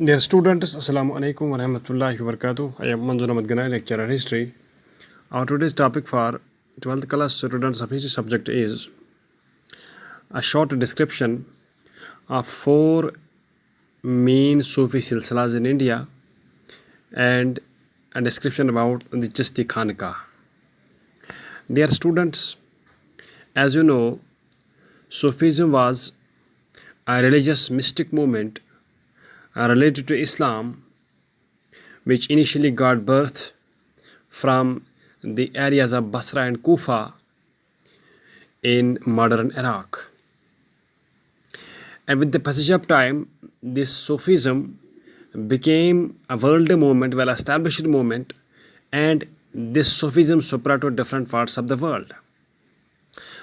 Dear students, Assalamu alaikum wa rahmatullahi wa barakatuh. I am Manzur Ahmad Ganai, lecturer history. Our today's topic for 12th class students of history subject is a short description of 4 main Sufi silsilas in India and a description about the Chishti Khanqah. Dear students, as you know, Sufism was a religious mystic movement related to Islam, which initially got birth from the areas of Basra and Kufa in modern Iraq. And with the passage of time, this Sufism became a worldly movement, well-established movement, and this Sufism spread to different parts of the world.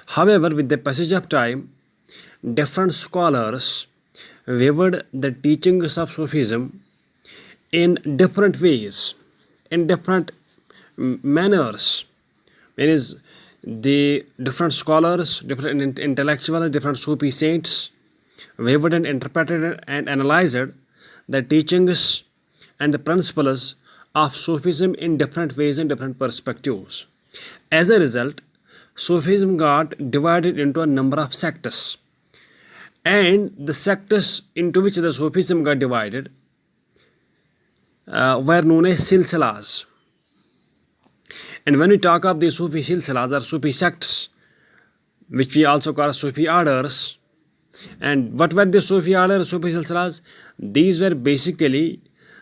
However, with the passage of time, different scholars viewed the teachings of Sufism in different ways, in different manners. Means the different scholars, different intellectuals, different Sufi saints viewed and interpreted and analyzed the teachings and the principles of Sufism in different ways and different perspectives. As a result, Sufism got divided into a number of sects, and the sects into which the Sufism got divided were known as silsilas. And when we talk of the Sufi silsilas or Sufi sects, which we also call Sufi orders, and what were the Sufi orders, Sufi silsilas? These were basically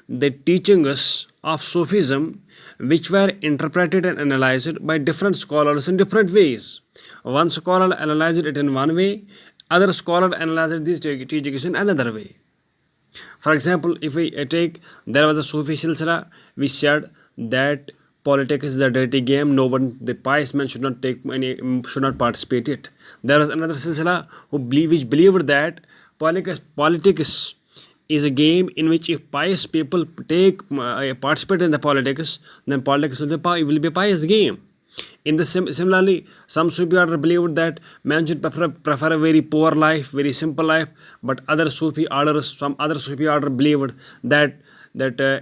the teachings of Sufism which were interpreted and analyzed by different scholars in different ways. One scholar analyzed it in one way, other scholar analyzed these teachings in another way. For example, if we take, there was a Sufi silsila which said that politics is a dirty game. No one, the pious man should not participate in it. There was another silsila which believed that politics is a game in which if pious people participate in the politics, then politics will be a pious game. Similarly, some Sufi order believed that man should prefer a very poor life, very simple life, but some other Sufi order believed that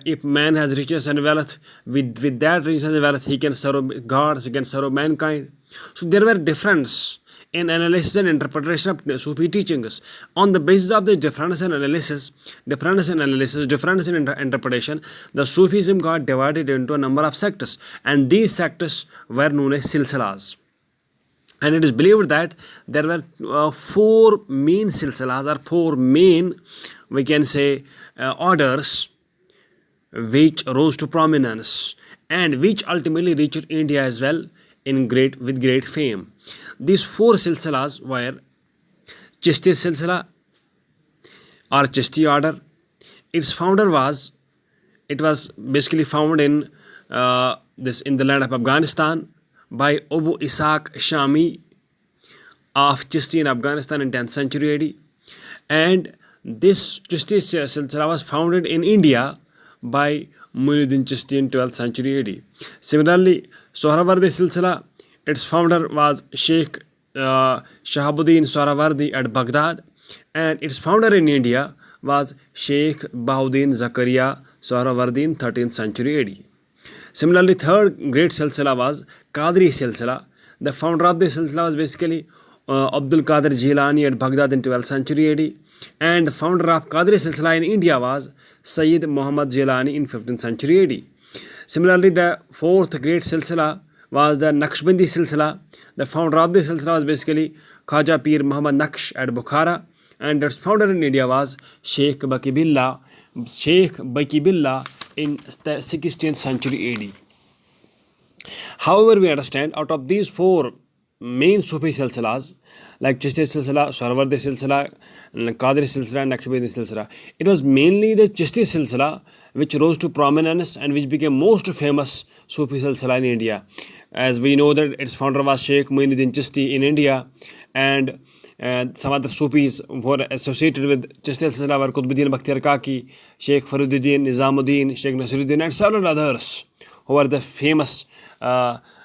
if man has riches and wealth, with that riches and wealth, he can serve gods, he can serve mankind. So there were difference in analysis and interpretation of Sufi teachings. On the basis of the difference in analysis, difference in interpretation, the Sufism got divided into a number of sects, and these sects were known as silsilas. And it is believed that there were 4 main silsilas, or 4 main, we can say, orders which rose to prominence and which ultimately reached India as well with great fame. These 4 silsilas were Chishti silsila or Chishti order. Its founder was basically found in the land of Afghanistan by Abu Ishaq Shami of Chishti in Afghanistan in 10th century AD. And this Chishti silsila was founded in India by Muinuddin Chishti in 12th century AD. Similarly, Sohrawardi silsila, its founder was Sheikh Shahabuddin Sohrawardi at Baghdad, and its founder in India was Sheikh Bahuddin Zakaria Sohrawardi in 13th century AD. Similarly, third great silsila was Qadri silsila. The founder of this silsila was basically Abdul Qadir Jilani at Baghdad in 12th century AD, and the founder of Qadri silsila in India was Sayyid Muhammad Jilani in 15th century AD. Similarly, the fourth great silsila was the Naqshbandi silsila. The founder of this silsila was basically Khaja Pir Muhammad Naqsh at Bukhara, and its founder in India was Sheikh Baqi Billah in the 16th century AD. However, we understand out of these 4 main Sufi silsilas, like Chishti silsila, Sohrawardi silsila, Qadri silsila, and Naqshbandi silsila, it was mainly the Chishti silsila which rose to prominence and which became most famous Sufi silsila in India. As we know that its founder was Sheikh Muinuddin Chishti in India, and some other Sufis who were associated with Chishti silsila were Qutbuddin Bakhtiyar Kaki, Sheikh Faruddin Nizamuddin, Sheikh Nasiruddin, and several others who were the famous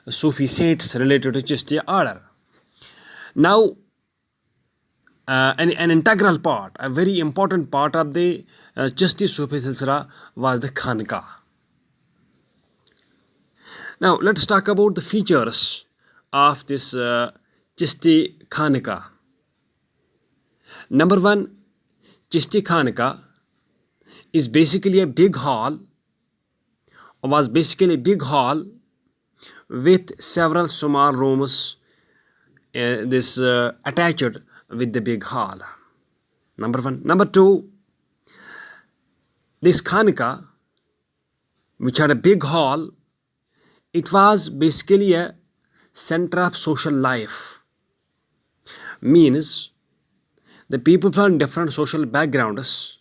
Sufi saints related to Chishti order. Now, an integral part, a very important part of the Chishti Sufi Silsila was the Khanka. Now let's talk about the features of this Chishti Khanka. Number one, Chishti Khanka is basically a big hall, was basically a big hall with several small rooms attached with the big hall. Number one. Number two, this Khanka, which had a big hall, it was basically a center of social life. Means the people from different social backgrounds,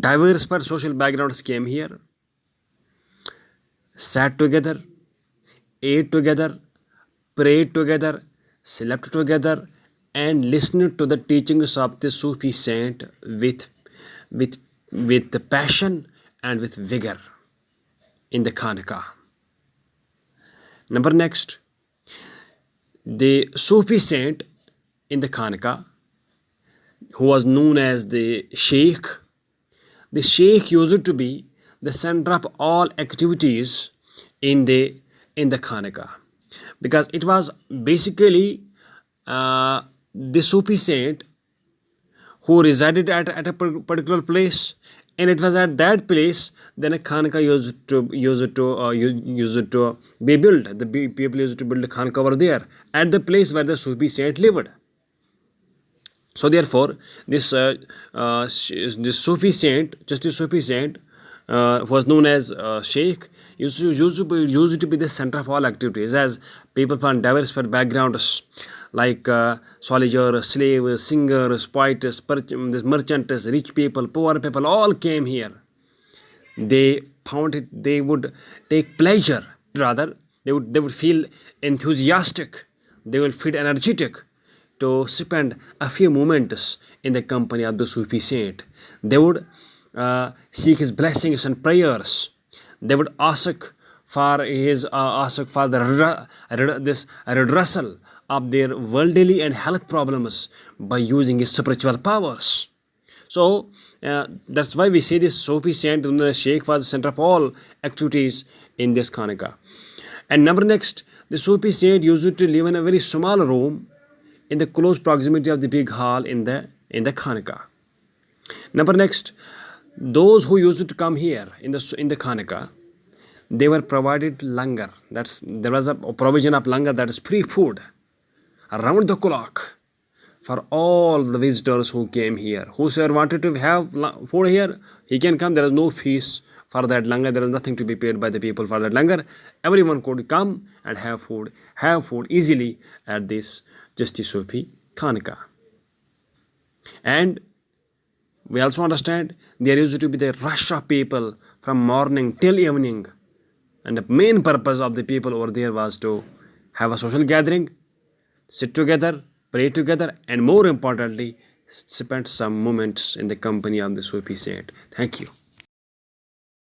diverse social backgrounds came here, sat together, ate together, prayed together, slept together, and listened to the teachings of the Sufi saint with the passion and with vigor in the Khanka. Number next, the Sufi saint in the Khanka, who was known as the Sheikh. The Sheikh used to be the center of all activities in the Khanka, because it was basically the Sufi saint who resided at a particular place, and it was at that place then a Khanka used to be built. The people used to build a Khanka over there at the place where the Sufi saint lived. So therefore, this Sufi saint, just the Sufi saint, was known as Sheikh, used to be the center of all activities, as people from diverse backgrounds like soldiers, slaves, singers, poets, merchants, rich people, poor people, all came here. They found it, they would take pleasure, rather they would feel enthusiastic, they will feel energetic to spend a few moments in the company of the Sufi saint. They would seek his blessings and prayers. They would ask for the redressal of their worldly and health problems by using his spiritual powers. So that's why we say this Sufi saint, the Sheikh, was the center of all activities in this Khanka. And number next, the Sufi saint used to live in a very small room in the close proximity of the big hall in the Khanka. Number next, those who used to come here in the Khanka, they were provided langar. There was a provision of langar, that is free food around the clock for all the visitors who came here. Whosoever wanted to have food here, he can come. There is no fees for that langar. There is nothing to be paid by the people for that langar. Everyone could come and have food easily at this Chishti Sufi Khanka. And we also understand there used to be the rush of people from morning till evening, and the main purpose of the people over there was to have a social gathering, sit together, pray together, and more importantly, spend some moments in the company of the Sufi saint. Thank you.